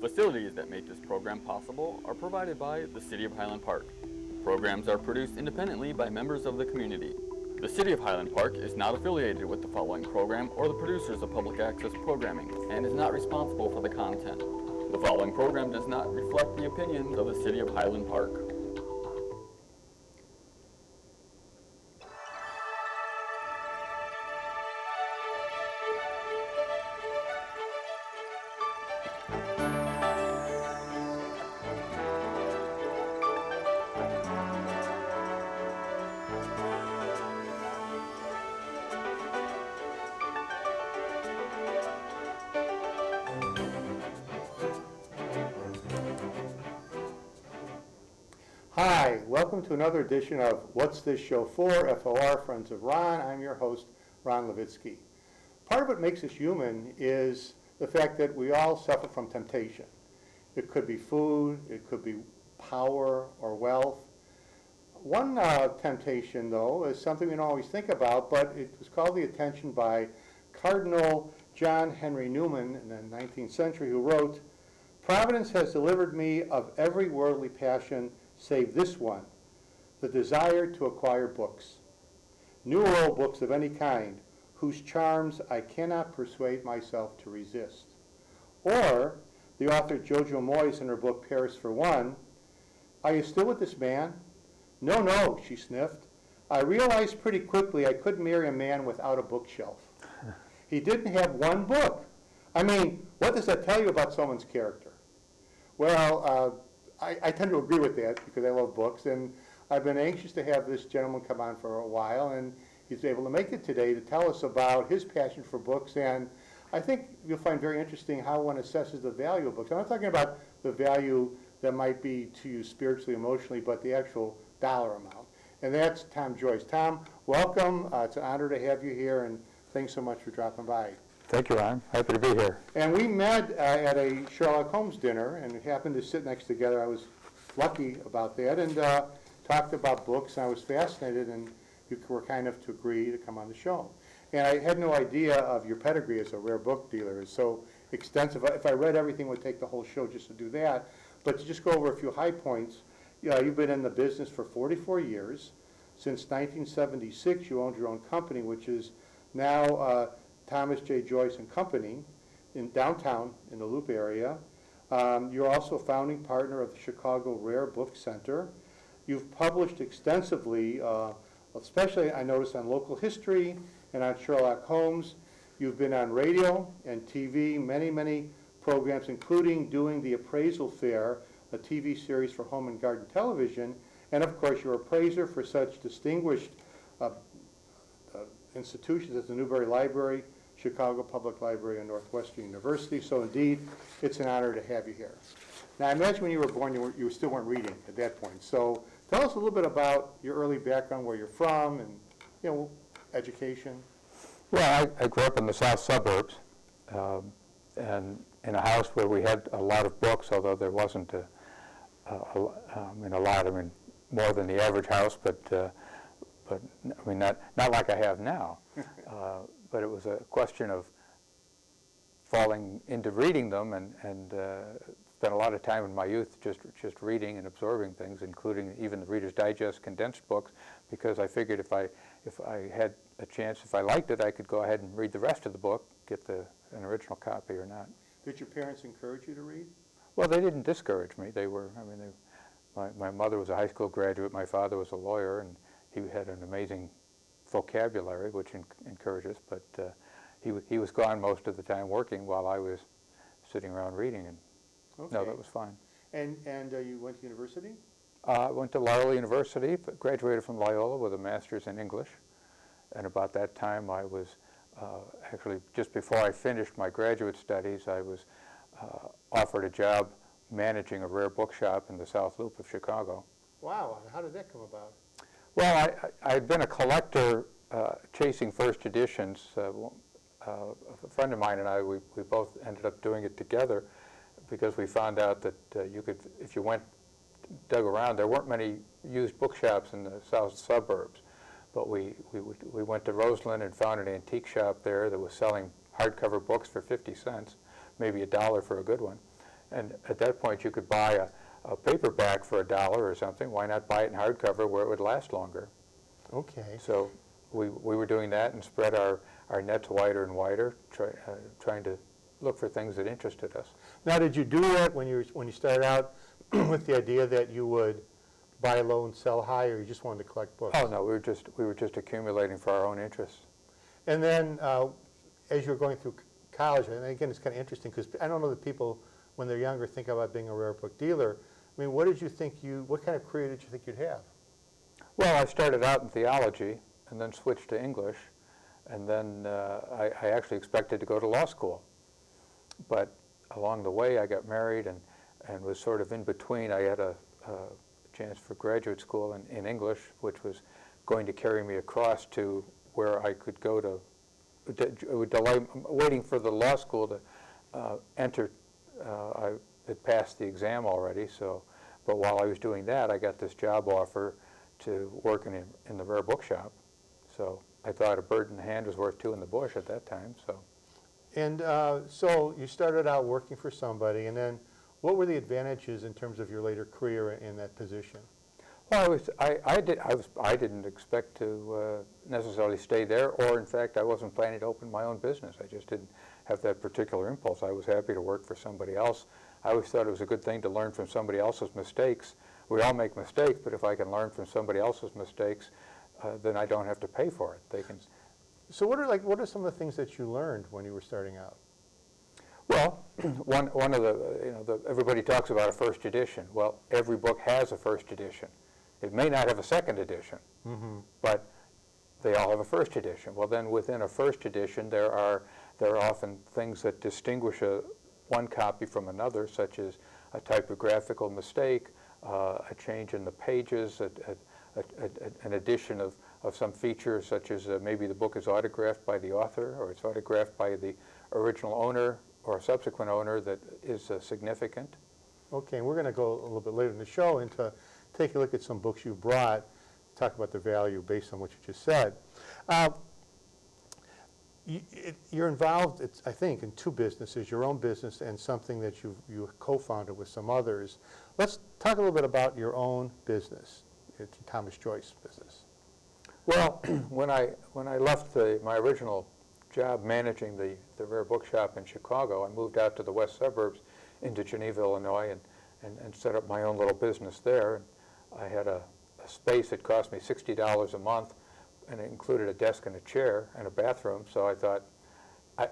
Facilities that make this program possible are provided by the City of Highland Park. Programs are produced independently by members of the community. The City of Highland Park is not affiliated with the following program or the producers of public access programming and is not responsible for the content. The following program does not reflect the opinions of the City of Highland Park. Hi, welcome to another edition of What's This Show For? FOR, Friends of Ron. I'm your host, Ron Levitsky. Part of what makes us human is the fact that we all suffer from temptation. It could be food, it could be power or wealth. One temptation, though, is something we don't always think about, but it was called the attention by Cardinal John Henry Newman in the 19th century, who wrote, "Providence has delivered me of every worldly passion save this one, the desire to acquire books, new or old books of any kind, whose charms I cannot persuade myself to resist." Or the author Jojo Moyes in her book Paris for One, "Are you still with this man?" "No, no," she sniffed. "I realized pretty quickly I couldn't marry a man without a bookshelf. He didn't have one book. I mean, what does that tell you about someone's character?" Well, I tend to agree with that because I love books, and I've been anxious to have this gentleman come on for a while, and he's able to make it today to tell us about his passion for books. And I think you'll find very interesting how one assesses the value of books. I'm not talking about the value that might be to you spiritually, emotionally, but the actual dollar amount. And that's Tom Joyce. Tom, welcome. It's an honor to have you here, and thanks so much for dropping by. Thank you, Ron. Happy to be here. And we met at a Sherlock Holmes dinner and happened to sit next together. I was lucky about that, and talked about books, and I was fascinated, and you were kind enough to agree to come on the show. And I had no idea of your pedigree as a rare book dealer. It's so extensive. If I read everything, it would take the whole show just to do that. But to just go over a few high points, you've been in the business for 44 years. Since 1976, you owned your own company, which is now Thomas J. Joyce and Company in downtown in the Loop area. You're also a founding partner of the Chicago Rare Book Center. You've published extensively, especially I noticed on local history and on Sherlock Holmes. You've been on radio and TV, many programs, including doing the Appraisal Fair, a TV series for home and garden television. And of course, you're appraiser for such distinguished institutions as the Newberry Library, Chicago Public Library, and Northwestern University. So indeed, it's an honor to have you here. Now, I imagine when you were born, you still weren't reading at that point. So tell us a little bit about your early background, where you're from, and education. Well, I grew up in the south suburbs, and in a house where we had a lot of books, although there wasn't more than the average house, but I mean, not like I have now. But it was a question of falling into reading them, and spent a lot of time in my youth just reading and absorbing things, including even the Reader's Digest condensed books, because I figured if I had a chance, if I liked it, I could go ahead and read the rest of the book, get an original copy or not. Did your parents encourage you to read? Well, they didn't discourage me. My mother was a high school graduate. My father was a lawyer, and he had an amazing vocabulary, which encourages, but he was gone most of the time working while I was sitting around reading, and okay. No, that was fine. And you went to university? I went to Loyola University, graduated from Loyola with a master's in English, and about that time I was, actually just before I finished my graduate studies, I was offered a job managing a rare bookshop in the South Loop of Chicago. Wow, how did that come about? Well, I'd been a collector chasing first editions. A friend of mine and I, we both ended up doing it together because we found out that you could, if you dug around, there weren't many used bookshops in the south suburbs. But we went to Roseland and found an antique shop there that was selling hardcover books for 50 cents, maybe $1 for a good one. And at that point, you could buy a paperback for $1 or something. Why not buy it in hardcover where it would last longer? Okay. So we were doing that and spread our nets wider and wider, trying to look for things that interested us. Now, did you do that when you started out with the idea that you would buy low and sell high, or you just wanted to collect books? Oh no, we were just accumulating for our own interests. And then, as you were going through college, and again, it's kind of interesting because I don't know that people, when they're younger, think about being a rare book dealer. I mean, what kind of career did you think you'd have? Well, I started out in theology and then switched to English, and then I actually expected to go to law school. But along the way, I got married and was sort of in between. I had a chance for graduate school in English, which was going to carry me across to where I could go to it would delay, waiting for the law school to enter. I had passed the exam already, but while I was doing that, I got this job offer to work in the rare bookshop. So I thought a bird in the hand was worth two in the bush at that time. So. And so you started out working for somebody, and then what were the advantages in terms of your later career in that position? Well, I didn't expect to necessarily stay there, or in fact, I wasn't planning to open my own business. I just didn't have that particular impulse. I was happy to work for somebody else. I always thought it was a good thing to learn from somebody else's mistakes. We all make mistakes, but if I can learn from somebody else's mistakes, then I don't have to pay for it. They can. So what are some of the things that you learned when you were starting out? Well, one of the everybody talks about a first edition. Well, every book has a first edition. It may not have a second edition, but they all have a first edition. Well, then within a first edition, there are often things that distinguish one copy from another, such as a typographical mistake, a change in the pages, an addition of some features, such as maybe the book is autographed by the author, or it's autographed by the original owner or a subsequent owner that is significant. Okay, and we're going to go a little bit later in the show into take a look at some books you brought, talk about the value based on what you just said. You're involved, I think, in two businesses, your own business and something that you co-founded with some others. Let's talk a little bit about your own business, your Thomas Joyce business. Well, when I left my original job managing the rare bookshop in Chicago, I moved out to the west suburbs into Geneva, Illinois, and set up my own little business there. I had a space that cost me $60 a month, and it included a desk and a chair and a bathroom. So I thought, I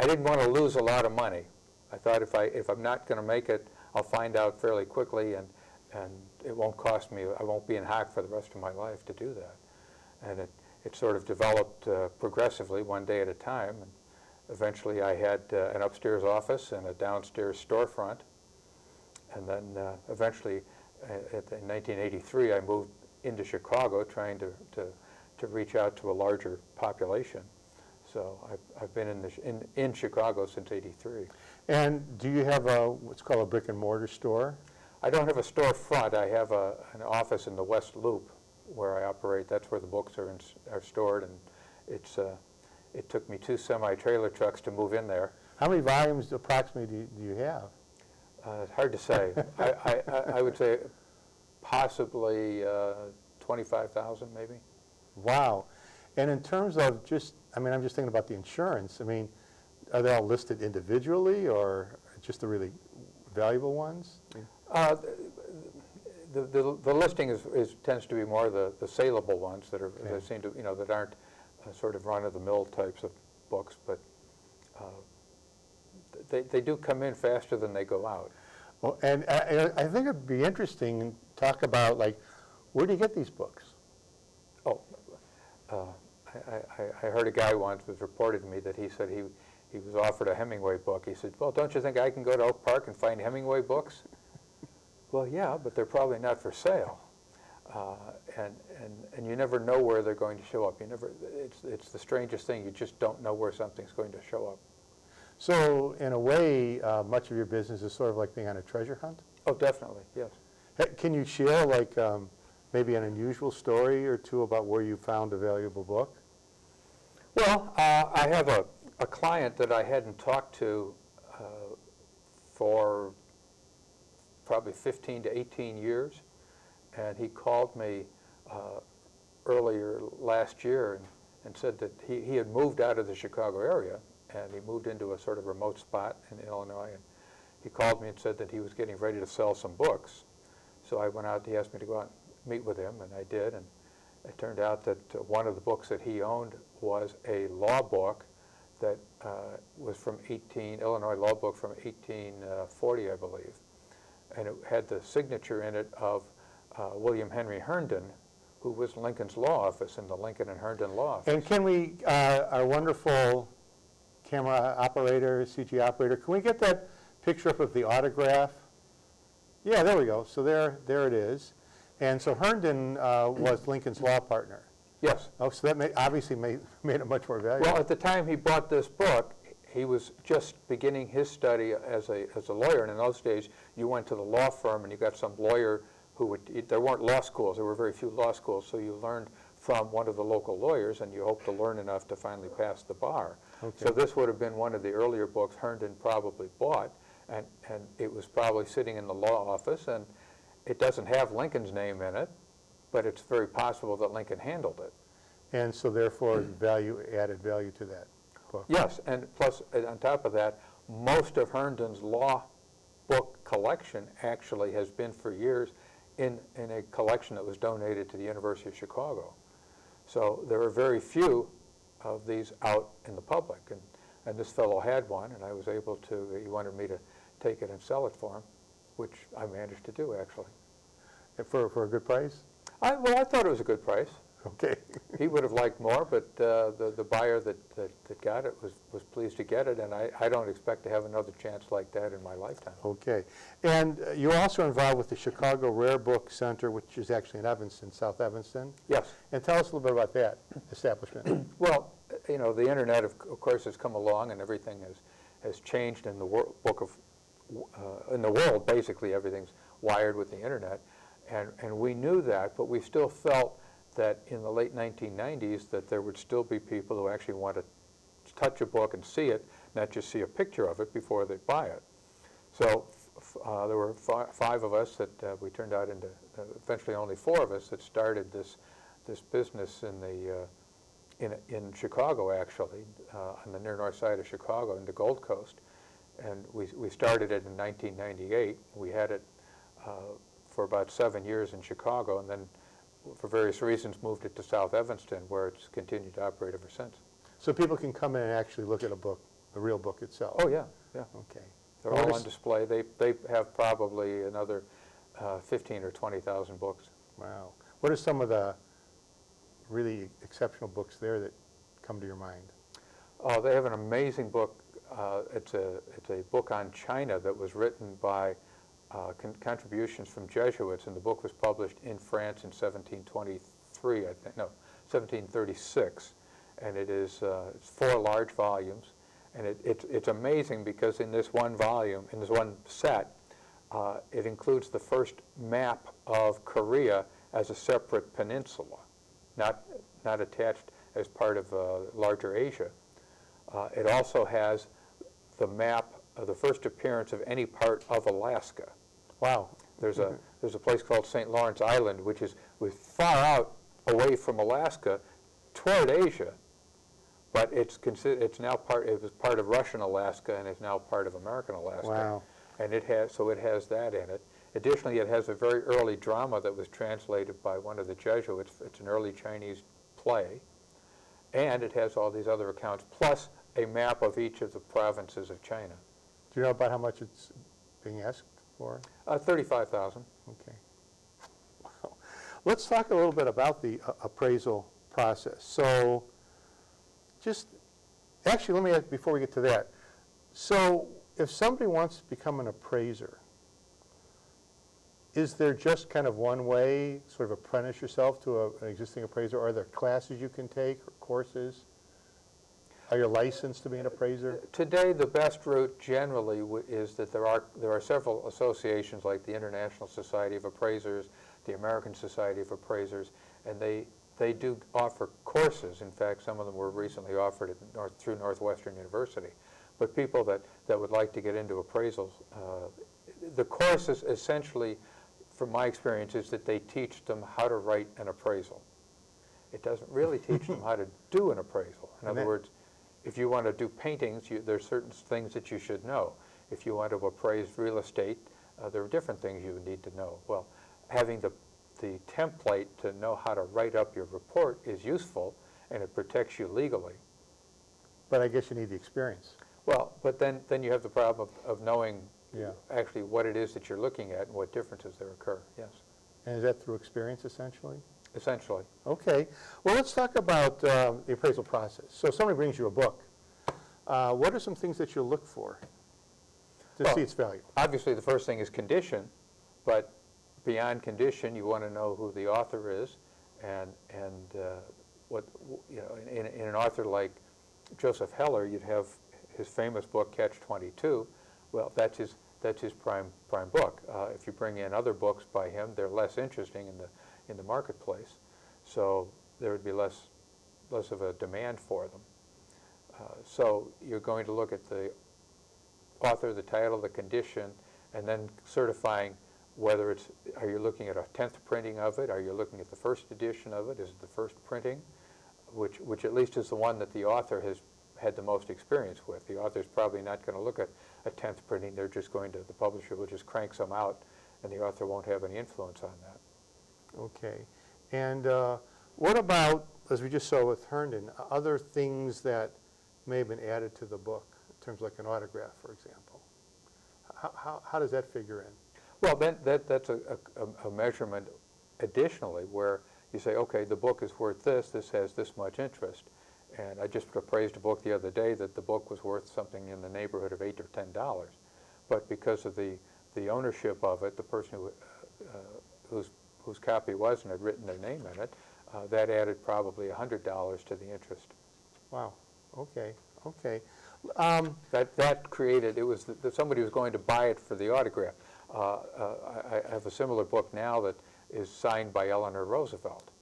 didn't want to lose a lot of money. I thought if I'm not going to make it, I'll find out fairly quickly, and it won't cost me. I won't be in hock for the rest of my life to do that. And it sort of developed progressively, one day at a time. And eventually, I had an upstairs office and a downstairs storefront. And then eventually, in 1983, I moved into Chicago, trying to reach out to a larger population. So I've been in Chicago since '83. And do you have what's called a brick and mortar store? I don't have a storefront. I have an office in the West Loop where I operate. That's where the books are stored, and it took me 2 semi-trailer trucks to move in there. How many volumes approximately do you have? It's hard to say. I would say possibly 25,000 maybe. Wow. And in terms of I'm just thinking about the insurance. I mean, are they all listed individually or just the really valuable ones? The listing tends to be more the saleable ones that are that seem to that aren't sort of run-of-the-mill types of books, but they do come in faster than they go out. Well, and I think it'd be interesting to talk about, like, where do you get these books? Oh, I heard a guy once was reported to me that he said he was offered a Hemingway book. He said, "Well, don't you think I can go to Oak Park and find Hemingway books?" Well, yeah, but they're probably not for sale, and you never know where they're going to show up. It's the strangest thing. You just don't know where something's going to show up. So, in a way, much of your business is sort of like being on a treasure hunt? Oh, definitely, yes. Can you share, like, maybe an unusual story or two about where you found a valuable book? Well, I have a client that I hadn't talked to for probably 15 to 18 years. And he called me earlier last year and said that he had moved out of the Chicago area, and he moved into a sort of remote spot in Illinois. And he called me and said that he was getting ready to sell some books. So I went out, he asked me to go out and meet with him, and I did. And it turned out that one of the books that he owned was a law book that was from Illinois law book from 1840, I believe. And it had the signature in it of William Henry Herndon, who was Lincoln's law office in the Lincoln and Herndon law office. And can we, our wonderful camera operator, CG operator, can we get that picture up of the autograph? Yeah, there we go. So there it is. And so Herndon was Lincoln's law partner. Yes. Oh, so that obviously made it much more valuable. Well, at the time he bought this book, he was just beginning his study as a lawyer. And in those days, you went to the law firm and you got some lawyer who would, there weren't law schools, there were very few law schools, so you learned from one of the local lawyers and you hoped to learn enough to finally pass the bar. Okay. So this would have been one of the earlier books Herndon probably bought, and it was probably sitting in the law office, and it doesn't have Lincoln's name in it, but it's very possible that Lincoln handled it. And so therefore added value to that book. Yes, and plus on top of that, most of Herndon's law book collection actually has been for years in a collection that was donated to the University of Chicago. So there are very few of these out in the public, and this fellow had one, and I was able to, he wanted me to take it and sell it for him, which I managed to do, actually. And for a good price? Well, I thought it was a good price. Okay. He would have liked more, but the buyer that got it was pleased to get it, and I don't expect to have another chance like that in my lifetime. Okay. And you're also involved with the Chicago Rare Book Center, which is actually in Evanston, South Evanston. Yes. And tell us a little bit about that establishment. Well, you know, the internet, of course, has come along, and everything has changed in the in the world. Basically, everything's wired with the internet, and we knew that, but we still felt that in the late 1990s that there would still be people who actually want to touch a book and see it, not just see a picture of it before they buy it. So there were five of us that we turned out into, eventually only four of us that started this business in Chicago, actually, on the near north side of Chicago in the Gold Coast. And we started it in 1998. We had it for about 7 years in Chicago, and then for various reasons moved it to South Evanston, where it's continued to operate ever since. So people can come in and actually look at a book, the real book itself? Oh, yeah, yeah. Okay. They're all on display. They have probably another 15 or 20,000 books. Wow. What are some of the really exceptional books there that come to your mind? Oh, they have an amazing book. It's a book on China that was written by contributions from Jesuits, and the book was published in France in 1723, I think, no, 1736, and it's 4 large volumes, and it's amazing because in this one volume, in this one set, it includes the first map of Korea as a separate peninsula, not attached as part of larger Asia. It also has the map of the first appearance of any part of Alaska. Wow. There's a place called St. Lawrence Island, which is far out away from Alaska toward Asia, but it was part of Russian Alaska and is now part of American Alaska. Wow. And it has that in it. Additionally, it has a very early drama that was translated by one of the Jesuits. It's an early Chinese play, and it has all these other accounts, plus a map of each of the provinces of China. Do you know about how much it's being asked for? $35,000. Okay. Wow. Let's talk a little bit about the appraisal process. So actually, let me ask, before we get to that, so if somebody wants to become an appraiser, is there just kind of one way, sort of apprentice yourself to an existing appraiser? Are there classes you can take or courses? Are you licensed to be an appraiser? Today, the best route generally is that there are several associations like the International Society of Appraisers, the American Society of Appraisers, and they do offer courses. In fact, some of them were recently offered through Northwestern University. But people that would like to get into appraisals, the course is essentially, from my experience, is that they teach them how to write an appraisal. It doesn't really teach them how to do an appraisal. In other words, if you want to do paintings, there's certain things that you should know. If you want to appraise real estate, there are different things you would need to know. Well, having the template to know how to write up your report is useful, and it protects you legally. But I guess you need the experience. Well, but then you have the problem of knowing Yeah. actually what it is that you're looking at and what differences there occur, yes. And is that through experience, essentially? Essentially. Okay. Well, let's talk about the appraisal process. So somebody brings you a book. What are some things that you'll look for to see its value? Obviously, the first thing is condition, but beyond condition, you want to know who the author is, and what, you know, in an author like Joseph Heller, you'd have his famous book Catch-22. Well, that's his prime book. If you bring in other books by him, they're less interesting in the marketplace, so there would be less of a demand for them. So you're going to look at the author, the title, the condition, and then certifying whether it's, are you looking at a 10th printing of it? Are you looking at the first edition of it? Is it the first printing? Which at least is the one that the author has had the most experience with. The author's probably not going to look at a 10th printing. They're just going to, the publisher will just crank some out, and the author won't have any influence on that. Okay. And what about, as we just saw with Herndon, other things that may have been added to the book, in terms of like an autograph, for example? How does that figure in? Well, then that's a measurement additionally where you say, okay, the book is worth this has this much interest. And I just appraised a book the other day that the book was worth something in the neighborhood of $8 or $10. But because of the ownership of it, the person whose copy it was and had written their name in it, that added probably $100 to the interest. Wow. Okay. Okay. That created, it was somebody was going to buy it for the autograph. I have a similar book now that is signed by Eleanor Roosevelt.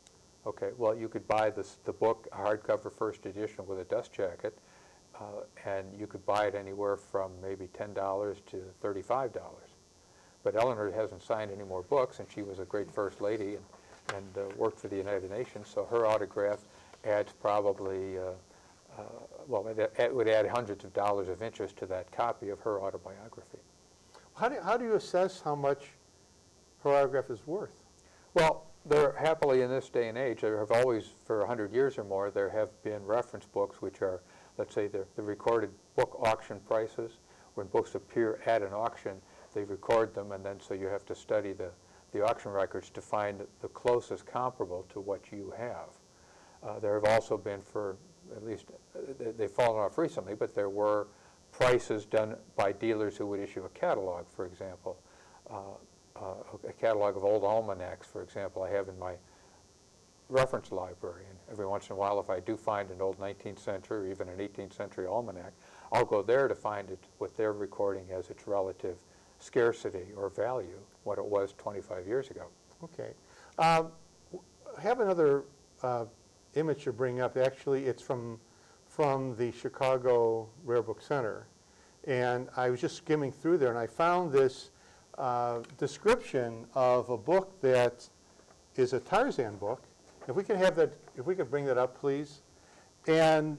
Okay, well, you could buy the book, a hardcover first edition with a dust jacket, and you could buy it anywhere from maybe $10 to $35. But Eleanor hasn't signed any more books, and she was a great first lady and worked for the United Nations, so her autograph adds probably, well, it would add hundreds of dollars of interest to that copy of her autobiography. How do you assess how much her autograph is worth? Well, there happily in this day and age, there have always, for 100 years or more, there have been reference books which are, let's say, the recorded book auction prices. When books appear at an auction, they record them, and then so you have to study the auction records to find the closest comparable to what you have. There have also been, for at least, they've fallen off recently, but there were prices done by dealers who would issue a catalog, for example. A catalog of old almanacs, for example, I have in my reference library. And every once in a while, if I do find an old 19th century or even an 18th century almanac, I'll go there to find it, what they're recording as its relative scarcity or value, what it was 25 years ago. Okay. I have another image to bring up. Actually, it's from the Chicago Rare Book Center. And I was just skimming through there, and I found this description of a book that is a Tarzan book. If we could have that, if we could bring that up, please. And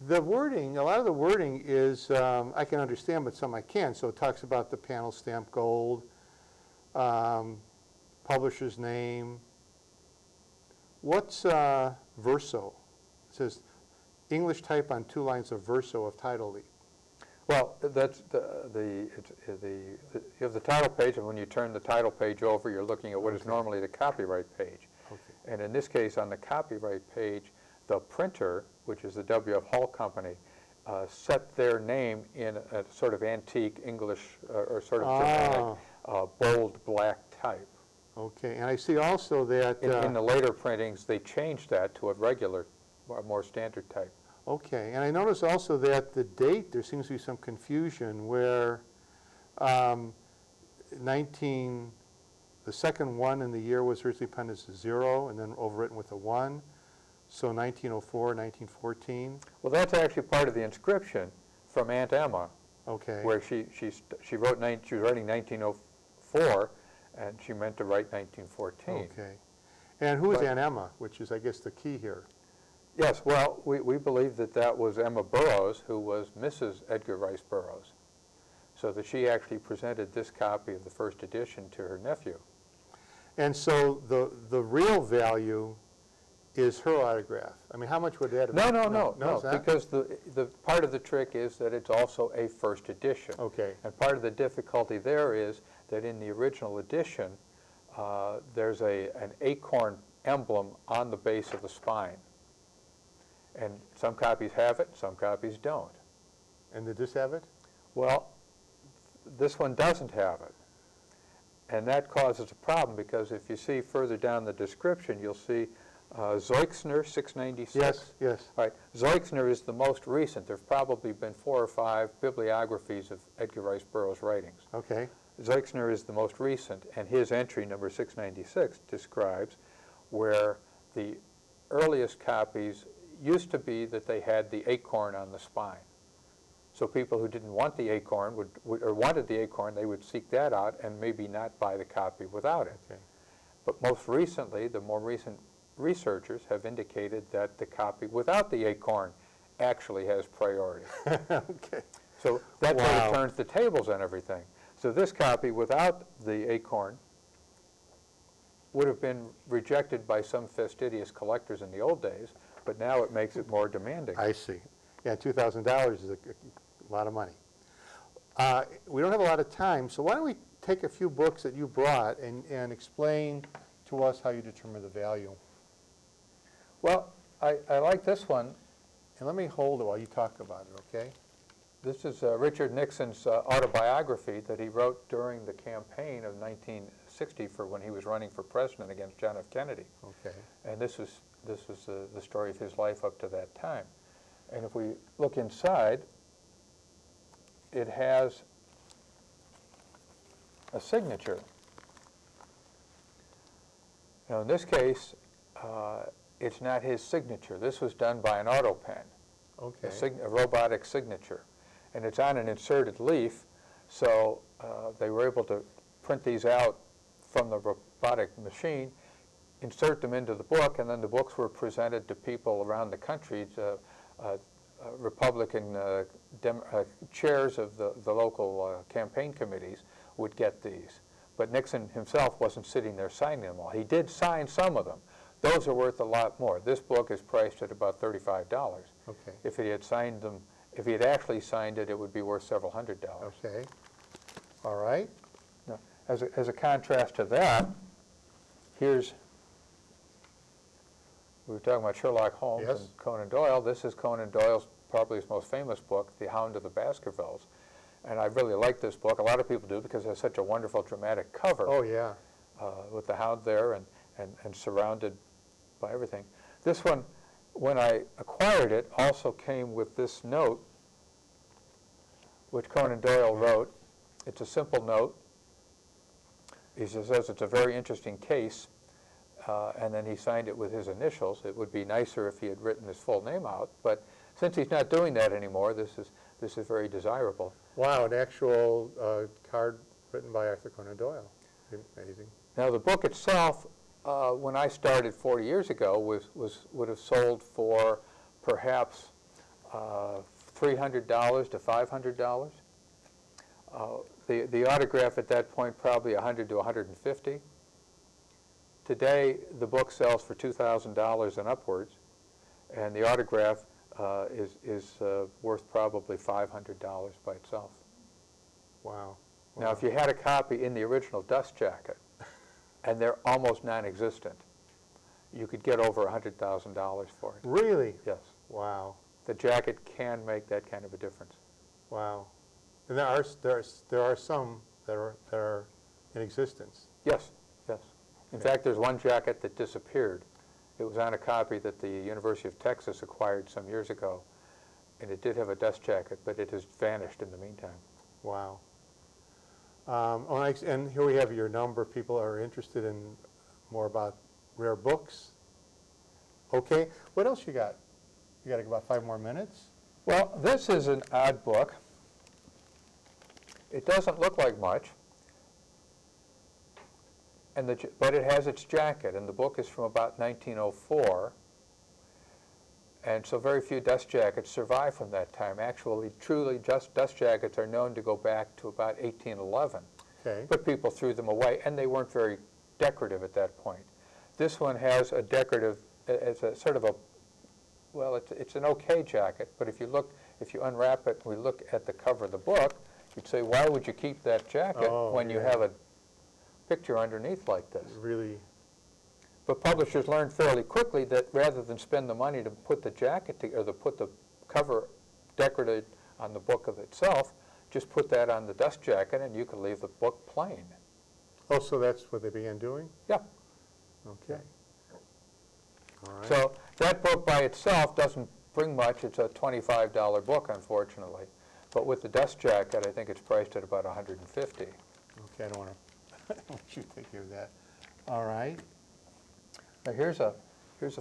the wording, a lot of the wording is, I can understand, but some I can't. So it talks about the panel stamp gold, publisher's name. What's verso? It says, English type on 2 lines of verso of title leaf. Well, that's you have the title page, and when you turn the title page over, you're looking at what is normally the copyright page. Okay. And in this case, on the copyright page, the printer, which is the W.F. Hull Company, set their name in a sort of antique English or sort of Germanic bold black type. Okay, and I see also that in the later printings, they changed that to a regular, more standard type. Okay, and I notice also that the date, there seems to be some confusion where the second 1 in the year was originally penned as a 0 and then overwritten with a 1. So 1904, 1914. Well, that's actually part of the inscription from Aunt Emma Okay. where she wrote, she was writing 1904, and she meant to write 1914. Okay. And who is But- Aunt Emma, which is, I guess, the key here? Yes, well, we believe that that was Emma Burroughs, who was Mrs. Edgar Rice Burroughs, so that she actually presented this copy of the first edition to her nephew. And so the real value is her autograph. I mean, how much would that have No, been? no, it's not? because the part of the trick is that it's also a first edition. Okay. And part of the difficulty there is that in the original edition, there's an acorn emblem on the base of the spine. And some copies have it, some copies don't. And did this have it? Well, this one doesn't have it. And that causes a problem, because if you see further down the description, you'll see Zeuxner 696. Yes, yes. All right, Zeuxner is the most recent. There have probably been 4 or 5 bibliographies of Edgar Rice Burroughs' writings. Okay. Zeuxner is the most recent, and his entry, number 696, describes where the earliest copies used to be that they had the acorn on the spine. So people who didn't want the acorn or wanted the acorn, they would seek that out and maybe not buy the copy without it. Okay. But most recently, the more recent researchers have indicated that the copy without the acorn actually has priority. Okay. So that sort Wow. of turns the tables on everything. So this copy without the acorn would have been rejected by some fastidious collectors in the old days, but now it makes it more demanding. I see. Yeah, $2,000 is a lot of money. We don't have a lot of time, so why don't we take a few books that you brought and explain to us how you determine the value. Well, I like this one. And let me hold it while you talk about it, okay? This is Richard Nixon's autobiography that he wrote during the campaign of 1960 for when he was running for president against John F. Kennedy. Okay. And this was the story of his life up to that time. And if we look inside, it has a signature. Now, in this case, it's not his signature. This was done by an auto pen, Okay. a robotic signature. And it's on an inserted leaf, so they were able to print these out from the robotic machine, insert them into the book, and then the books were presented to people around the country. Republican chairs of the local campaign committees would get these. But Nixon himself wasn't sitting there signing them all. He did sign some of them. Those are worth a lot more. This book is priced at about $35. Okay. If he had signed them, if he had actually signed it, it would be worth several $100s. Okay. All right. Now, as a contrast to that, here's, we were talking about Sherlock Holmes Yes. and Conan Doyle. This is Conan Doyle's probably his most famous book, The Hound of the Baskervilles. And I really like this book. A lot of people do because it has such a wonderful dramatic cover. Oh, yeah. With the hound there and surrounded by everything. This one, when I acquired it, also came with this note, which Conan Doyle wrote. It's a simple note. He says it's a very interesting case, and then he signed it with his initials. It would be nicer if he had written his full name out, but since he's not doing that anymore, this is very desirable. Wow, an actual card written by Arthur Conan Doyle. Amazing. Now, the book itself, when I started 40 years ago, would have sold for perhaps $300 to $500. The autograph at that point probably $100 to $150. Today, the book sells for $2,000 and upwards, and the autograph is worth probably $500 by itself. Wow. Now, if you had a copy in the original dust jacket, and they're almost non-existent, you could get over $100,000 for it. Really? Yes. Wow. The jacket can make that kind of a difference. Wow. And there are some that are in existence. Yes, yes. In fact, there's one jacket that disappeared. It was on a copy that the University of Texas acquired some years ago, and it did have a dust jacket, but it has vanished in the meantime. Wow. And here we have your number. People are interested in more about rare books. Okay. What else you got? You got about 5 more minutes? Well, this is an odd book. It doesn't look like much, and but it has its jacket, and the book is from about 1904, and so very few dust jackets survive from that time. Actually, truly, just dust jackets are known to go back to about 1811. Okay. But people threw them away, and they weren't very decorative at that point. This one has a decorative, it's a sort of a, well, it's an okay jacket, but if you unwrap it, we look at the cover of the book, you'd say, why would you keep that jacket when you have a picture underneath like this? Really? But publishers learned fairly quickly that rather than spend the money to put the jacket or to put the cover decorated on the book of itself, just put that on the dust jacket and you could leave the book plain. Oh, so that's what they began doing? Yeah. Okay. All right. So that book by itself doesn't bring much. It's a $25 book, unfortunately. But with the dust jacket, I think it's priced at about $150. Okay, I don't want to let you take care of that. All right. Now here's a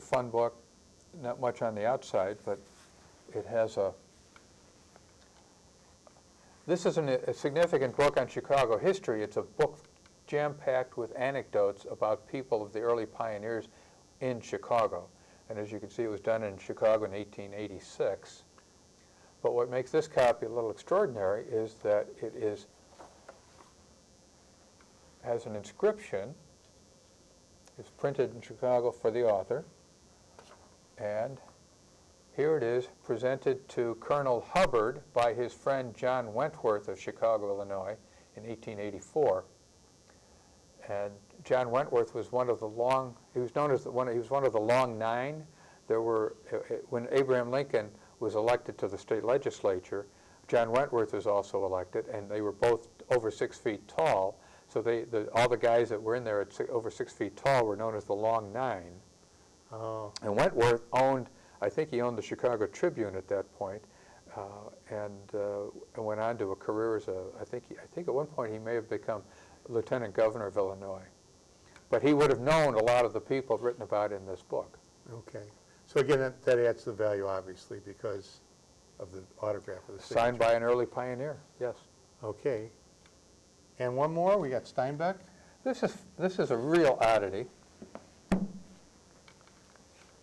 fun book. Not much on the outside, but it has a. This is a significant book on Chicago history. It's a book jam-packed with anecdotes about people of the early pioneers in Chicago. And as you can see, it was done in Chicago in 1886. But what makes this copy a little extraordinary is that it has an inscription. It's printed in Chicago for the author. And here it is, presented to Colonel Hubbard by his friend John Wentworth of Chicago, Illinois, in 1884. And John Wentworth was one of the he was known as he was one of the Long Nine. There were, when Abraham Lincoln was elected to the state legislature, John Wentworth was also elected, and they were both over 6 feet tall. So all the guys that were in there at over 6 feet tall were known as the Long Nine. Oh. And Wentworth owned, I think he owned the Chicago Tribune at that point, and went on to a career as I think at one point he may have become Lieutenant Governor of Illinois. But he would have known a lot of the people written about in this book. Okay. So again, that adds to the value, obviously, because of the autograph of the signature. Signed by an early pioneer, yes. Okay. And one more, we got Steinbeck. This is a real oddity.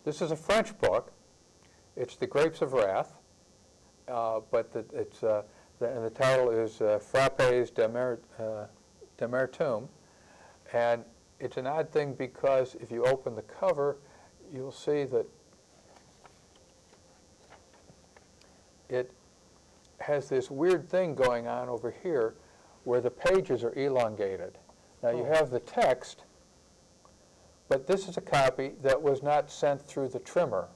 This is a French book. It's The Grapes of Wrath, but and the title is Frappes d'Amertume. And it's an odd thing because if you open the cover, you'll see that it has this weird thing going on over here where the pages are elongated. Now you have the text, but this is a copy that was not sent through the trimmer.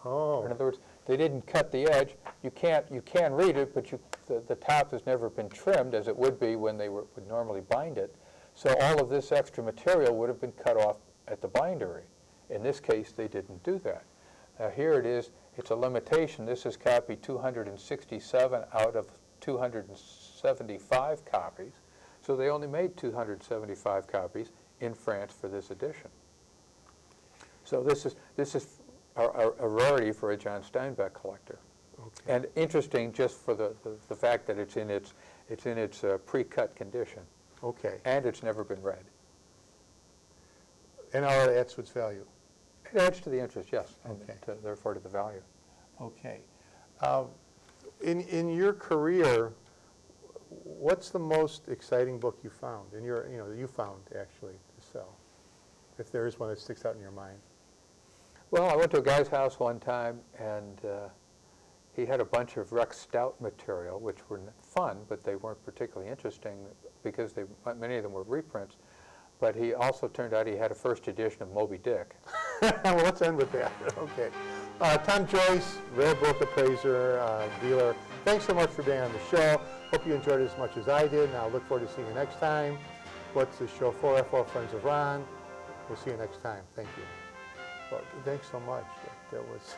Oh. In other words, they didn't cut the edge. You can read it, but the top has never been trimmed as it would be when they would normally bind it. So all of this extra material would have been cut off at the bindery. In this case, they didn't do that. Now here it is. It's a limitation. This is copy 267 out of 275 copies. So they only made 275 copies in France for this edition. So this is a rarity for a John Steinbeck collector. Okay. And interesting just for the fact that it's in its pre-cut condition. Okay. And it's never been read. And all that adds to its value. It adds to the interest, yes. Okay. And therefore to the value. Okay. In your career, what's the most exciting book you found? You found actually to sell, if there is one that sticks out in your mind. Well, I went to a guy's house one time, and he had a bunch of Rex Stout material, which were fun, but they weren't particularly interesting because many of them were reprints. But he also turned out he had a first edition of Moby Dick. Well, let's end with that. Okay. Tom Joyce, rare book appraiser, dealer, thanks so much for being on the show. Hope you enjoyed it as much as I did, and I'll look forward to seeing you next time. What's the show for? FO Friends of Ron. We'll see you next time. Thank you. Well, thanks so much. That was...